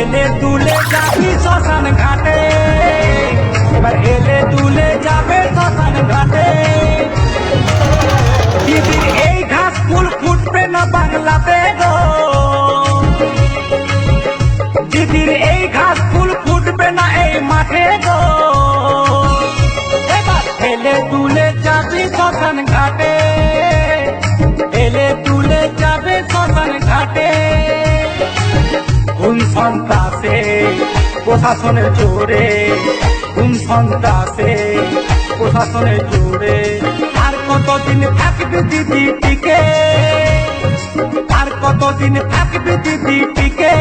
এলে তুলে যাবি শ্মশান ঘাটে, এবার এলে তুলে যাবে শ্মশান ঘাটে। দিদির এই ঘাস ফুল ফুটবে না বাংলাতে গো, দিদির এই ঘাস ফুল ফুটবে না এই মাঠে গো। এবার এলে তুলে যাবি শ্মশান ঘাটে, এলে তুলে যাবে শ্মশান ঘাটে। ঘুম সন্ত্রাসে প্রশাসনের জোরে, ঘুম সন্ত্রাসে প্রশাসনের জোরে। আর কতদিন থাকবে দিদি টিকে, আর কতদিন থাকবে দিদি টিকে।